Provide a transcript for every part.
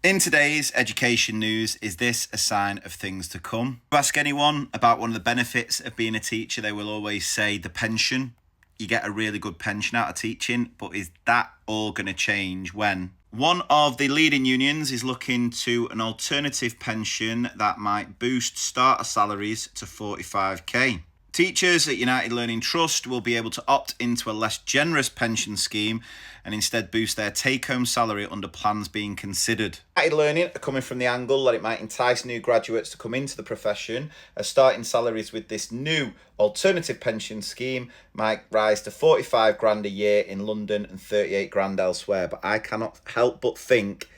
In today's education news, is this a sign of things to come? If you ask anyone about one of the benefits of being a teacher, they will always say the pension. You get a really good pension out of teaching, but is that all going to change when? One of the leading unions is looking to an alternative pension that might boost starter salaries to 45k. Teachers at United Learning Trust will be able to opt into a less generous pension scheme and instead boost their take-home salary under plans being considered. United Learning are coming from the angle that it might entice new graduates to come into the profession, as starting salaries with this new alternative pension scheme might rise to 45 grand a year in London and 38 grand elsewhere. But I cannot help but think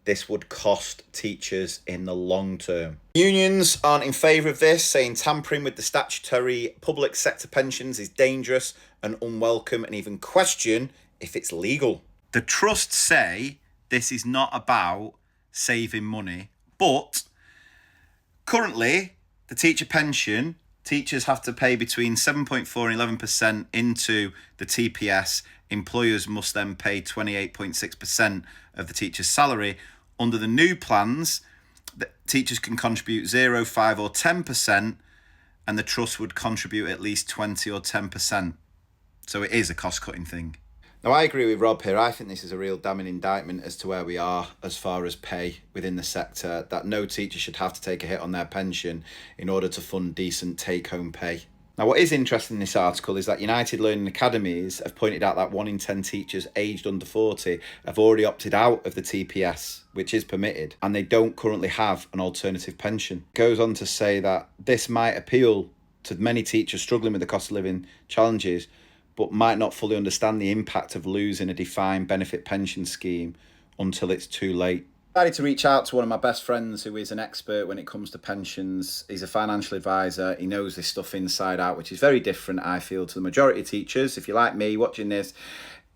this would cost teachers in the long term. Unions aren't in favour of this, saying tampering with the statutory public sector pensions is dangerous and unwelcome, and even question if it's legal. The trusts say this is not about saving money, but currently the teacher pension, teachers have to pay between 7.4 and 11% into the TPS. Employers must then pay 28.6% of the teacher's salary. Under the new plans, the teachers can contribute 0, 5 or 10%, and the trust would contribute at least 20 or 10%. So it is a cost-cutting thing. Now, I agree with Rob here. I think this is a real damning indictment as to where we are as far as pay within the sector, that no teacher should have to take a hit on their pension in order to fund decent take-home pay. Now, what is interesting in this article is that United Learning Academies have pointed out that 1 in 10 teachers aged under 40 have already opted out of the TPS, which is permitted, and they don't currently have an alternative pension. It goes on to say that this might appeal to many teachers struggling with the cost of living challenges, but might not fully understand the impact of losing a defined benefit pension scheme until it's too late. I decided to reach out to one of my best friends who is an expert when it comes to pensions. He's a financial advisor. He knows this stuff inside out, which is very different, I feel, to the majority of teachers. If you're like me watching this,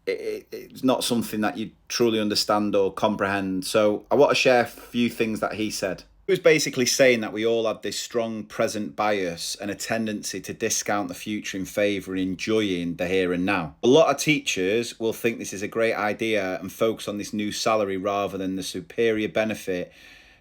it's not something that you truly understand or comprehend. So I want to share a few things that he said. He was basically saying that we all have this strong present bias and a tendency to discount the future in favour of enjoying the here and now. A lot of teachers will think this is a great idea and focus on this new salary rather than the superior benefit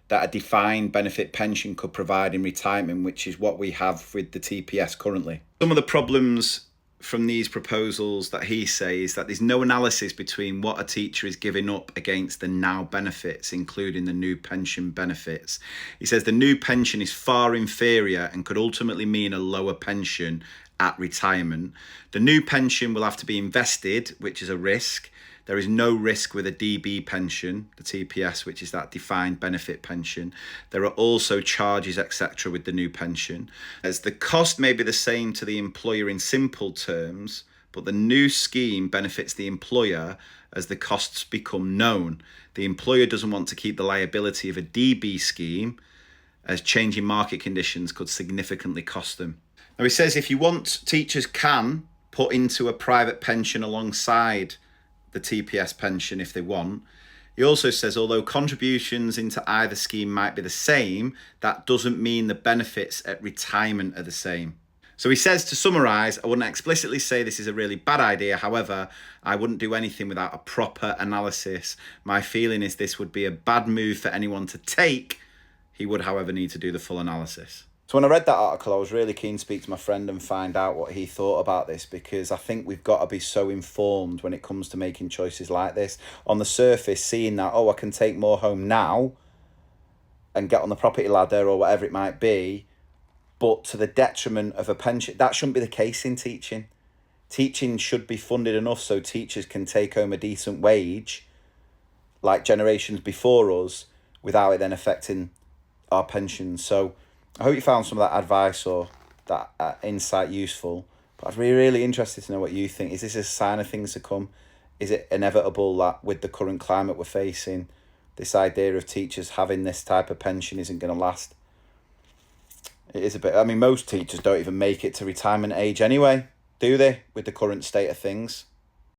that a defined benefit pension could provide in retirement, which is what we have with the TPS currently. Some of the problems from these proposals that he says that there's no analysis between what a teacher is giving up against the now benefits, including the new pension benefits. He says the new pension is far inferior and could ultimately mean a lower pension at retirement. The new pension will have to be invested, which is a risk. There is no risk with a DB pension, the TPS, which is that defined benefit pension. There are also charges, etc. with the new pension. As the cost may be the same to the employer in simple terms, but the new scheme benefits the employer as the costs become known. The employer doesn't want to keep the liability of a DB scheme, as changing market conditions could significantly cost them. Now, he says if you want, teachers can put into a private pension alongside the TPS pension if they want. He also says although contributions into either scheme might be the same, that doesn't mean the benefits at retirement are the same. So he says, to summarise, I wouldn't explicitly say this is a really bad idea. However, I wouldn't do anything without a proper analysis. My feeling is this would be a bad move for anyone to take. He would, however, need to do the full analysis. So when I read that article, I was really keen to speak to my friend and find out what he thought about this, because I think we've got to be so informed when it comes to making choices like this. On the surface, seeing that, I can take more home now and get on the property ladder or whatever it might be, but to the detriment of a pension. That shouldn't be the case in teaching. Teaching should be funded enough so teachers can take home a decent wage, like generations before us, without it then affecting our pensions. So I hope you found some of that advice or that insight useful. But I'd be really interested to know what you think. Is this a sign of things to come? Is it inevitable that with the current climate we're facing, this idea of teachers having this type of pension isn't going to last? It is a bit. I mean, most teachers don't even make it to retirement age anyway, do they? With the current state of things.